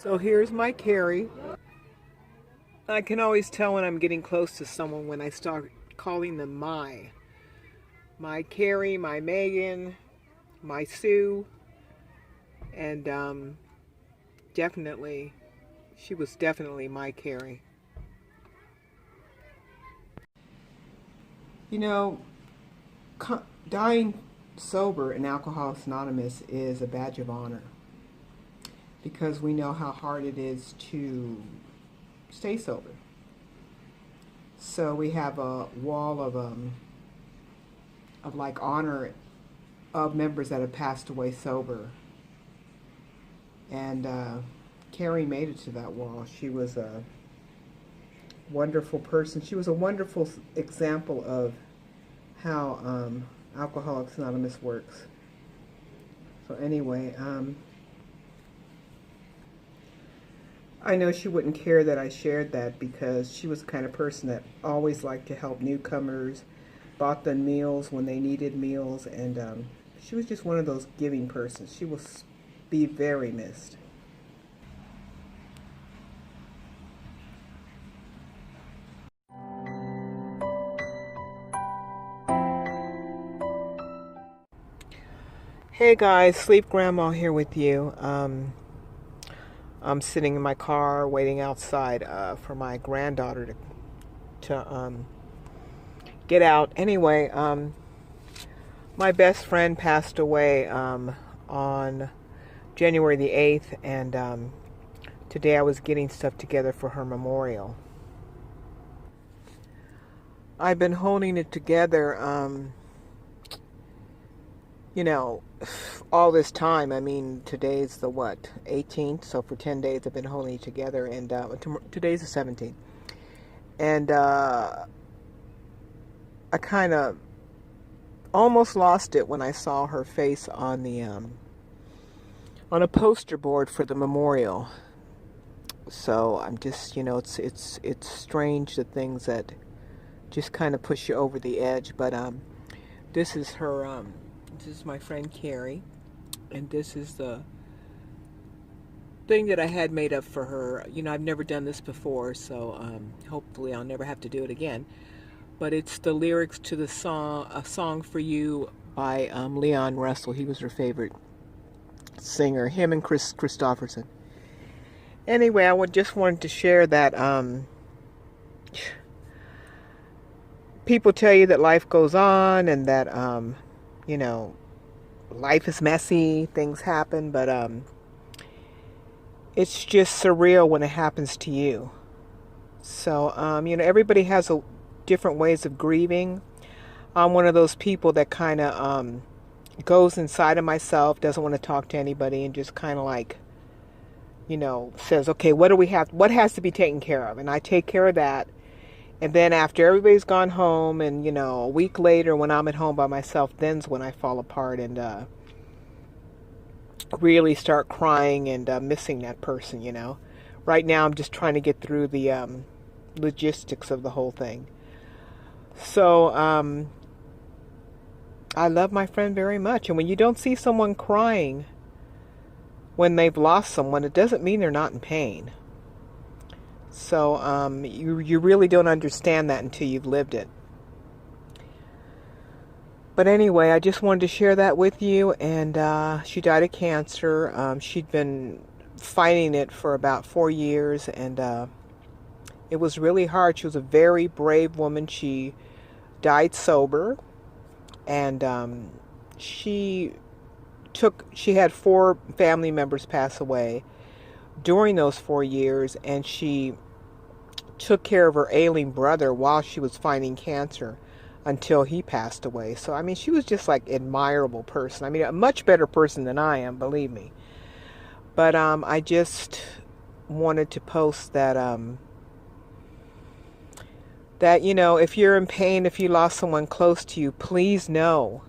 So here's my Kerri. I can always tell when I'm getting close to someone when I start calling them my Kerri, my Megan, my Sue, and definitely, she was definitely my Kerri. You know, dying sober in Alcoholics Anonymous is a badge of honor because we know how hard it is to stay sober. So we have a wall of like honor of members that have passed away sober. And Kerri made it to that wall. She was a wonderful person. She was a wonderful example of how Alcoholics Anonymous works. So anyway, I know she wouldn't care that I shared that because she was the kind of person that always liked to help newcomers, bought them meals when they needed meals, and she was just one of those giving persons. She will be very missed. Hey guys, Sleep Grandma here with you. I'm sitting in my car waiting outside for my granddaughter to get out. Anyway, my best friend passed away on January the 8th, and today I was getting stuff together for her memorial. I've been holding it together, all this time. I mean, today's the 18th, so for 10 days I've been holding it together, and today's the 17th. And I kind of almost lost it when I saw her face on the on a poster board for the memorial. So I'm just, it's strange, the things that just kind of push you over the edge. But this is her. This is my friend Kerri, and this is the thing that I had made up for her. I've never done this before, so hopefully I'll never have to do it again. But it's the lyrics to the song, "A Song for You" by Leon Russell. He was her favorite singer, him and Chris Christopherson. Anyway, I just wanted to share that people tell you that life goes on and that life is messy, things happen, but it's just surreal when it happens to you. So, everybody has different ways of grieving. I'm one of those people that kind of goes inside of myself, doesn't want to talk to anybody, and just kind of like, says, okay, what has to be taken care of? And I take care of that. And then after everybody's gone home and, a week later when I'm at home by myself, then's when I fall apart and really start crying and missing that person, Right now I'm just trying to get through the logistics of the whole thing. So I love my friend very much. And when you don't see someone crying when they've lost someone, it doesn't mean they're not in pain. So you really don't understand that until you've lived it. But anyway, I just wanted to share that with you. And she died of cancer. She'd been fighting it for about 4 years, and it was really hard. She was a very brave woman. She died sober, and she had 4 family members pass away during those 4 years, and she took care of her ailing brother while she was fighting cancer until he passed away. So, I mean, she was just like an admirable person. I mean, a much better person than I am, believe me. But I just wanted to post that, if you're in pain, if you lost someone close to you, please know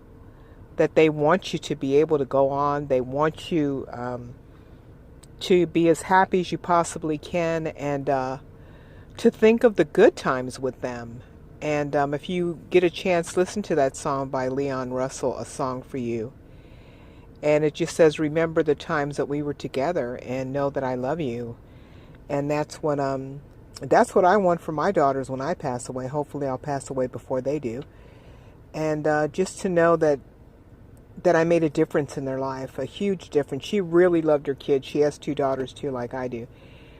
that they want you to be able to go on. They want you to be as happy as you possibly can, and to think of the good times with them. And if you get a chance, listen to that song by Leon Russell, "A Song for You." And it just says, remember the times that we were together and know that I love you. And that's what I want for my daughters when I pass away. Hopefully I'll pass away before they do. And just to know that I made a difference in their life, a huge difference. She really loved her kids. She has two daughters too, like I do.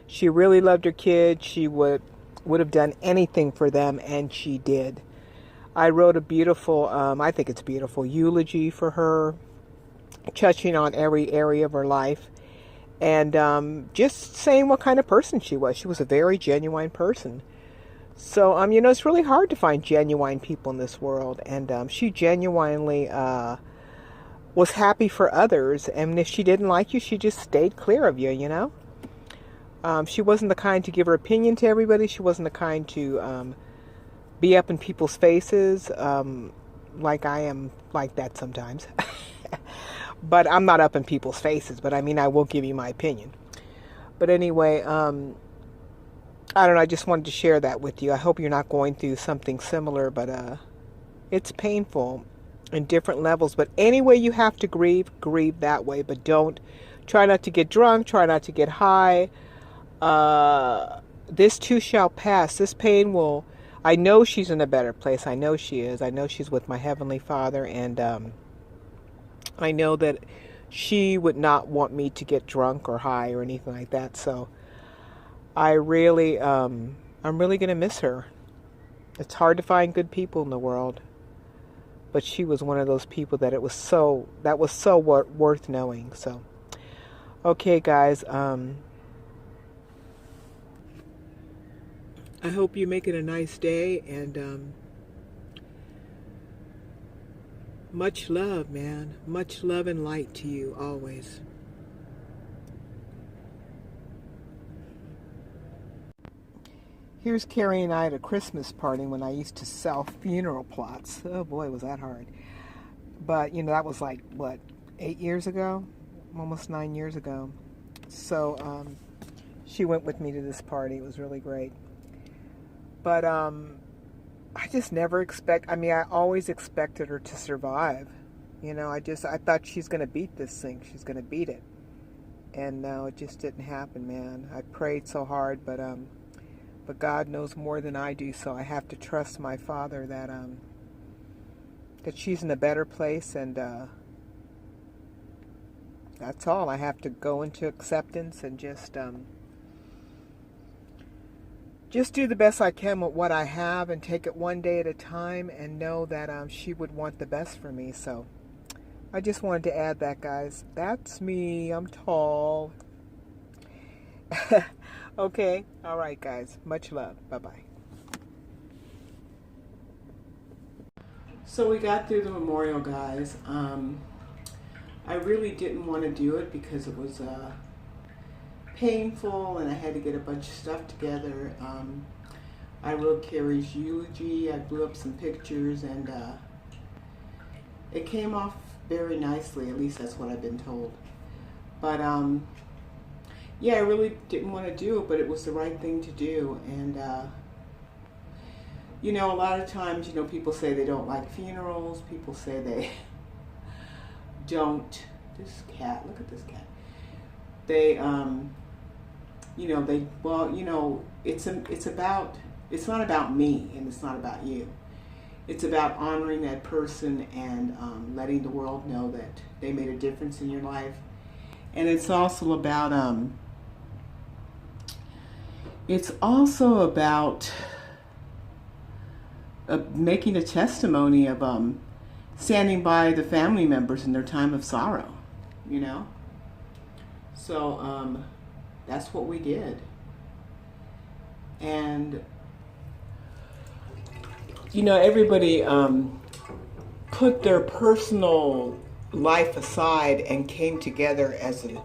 She really loved her kids. She would have done anything for them, and she did. I wrote a beautiful, I think it's beautiful, eulogy for her, touching on every area of her life, and just saying what kind of person she was. She was a very genuine person. So, it's really hard to find genuine people in this world, and she genuinely was happy for others, and if she didn't like you, she just stayed clear of you. She wasn't the kind to give her opinion to everybody. She wasn't the kind to be up in people's faces like I am like that sometimes. But I'm not up in people's faces, but I will give you my opinion. But anyway, I don't know, I just wanted to share that with you. I hope you're not going through something similar, but it's painful in different levels. But anyway, you have to grieve that way. But try not to get drunk, try not to get high. This too shall pass. This pain will, I know she's in a better place. I know she is. I know she's with my Heavenly Father, and I know that she would not want me to get drunk or high or anything like that. So I'm really going to miss her. It's hard to find good people in the world, but she was one of those people that was so worth knowing. So, okay, guys, I hope you make it a nice day, and much love, man. Much love and light to you always. Here's Kerri and I at a Christmas party when I used to sell funeral plots. Oh boy, was that hard. But, that was like, 8 years ago? Almost 9 years ago. So, she went with me to this party. It was really great. But I just never I always expected her to survive. I thought she's going to beat this thing. She's going to beat it. And no, it just didn't happen, man. I prayed so hard, but God knows more than I do, so I have to trust my Father that she's in a better place, and that's all. I have to go into acceptance and just do the best I can with what I have and take it one day at a time and know that she would want the best for me. So I just wanted to add that, guys. That's me. I'm tall. Okay. All right, guys. Much love. Bye-bye. So we got through the memorial, guys. I really didn't want to do it because it was painful, and I had to get a bunch of stuff together. I wrote Kerri's eulogy. I blew up some pictures, and it came off very nicely. At least that's what I've been told. But yeah, I really didn't want to do it, but it was the right thing to do. And a lot of times, people say they don't like funerals. People say they don't. This cat, look at this cat. They it's not about me, and it's not about you. It's about honoring that person and letting the world know that they made a difference in your life. And it's also about making a testimony of standing by the family members in their time of sorrow, So that's what we did. And everybody put their personal life aside and came together as a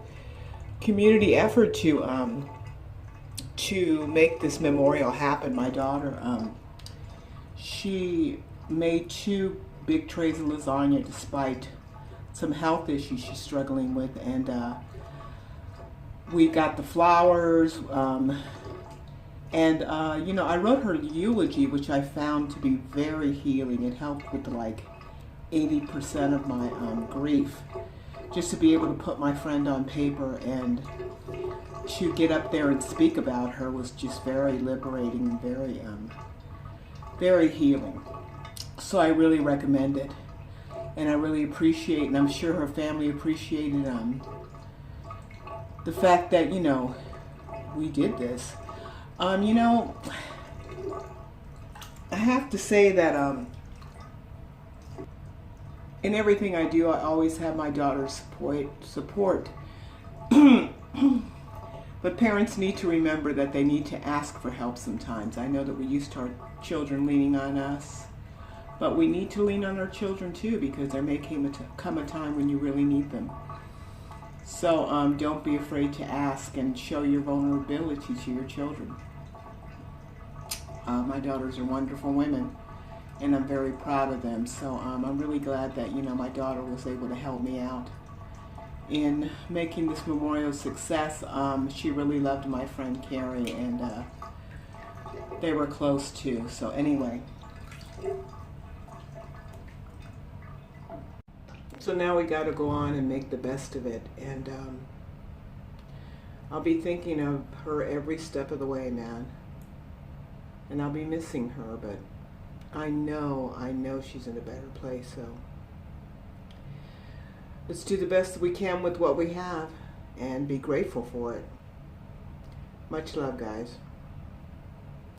community effort to make this memorial happen. My daughter, she made 2 big trays of lasagna despite some health issues she's struggling with, and we got the flowers, and I wrote her eulogy, which I found to be very healing. It helped with like 80% of my grief, just to be able to put my friend on paper and to get up there and speak about her was just very liberating and very healing. So I really recommend it, and I really appreciate, and I'm sure her family appreciated the fact that, you know, we did this. You know, I have to say that in everything I do, I always have my daughter's support. But parents need to remember that they need to ask for help sometimes. I know that we're used to our children leaning on us, but we need to lean on our children too, because there may come a time when you really need them. So don't be afraid to ask and show your vulnerability to your children. My daughters are wonderful women, and I'm very proud of them. So I'm really glad that, you know, my daughter was able to help me out in making this memorial success. She really loved my friend Kerri, and they were close too. So anyway, so now we got to go on and make the best of it, and I'll be thinking of her every step of the way, man, and I'll be missing her, but I know she's in a better place. So let's do the best that we can with what we have and be grateful for it. Much love, guys.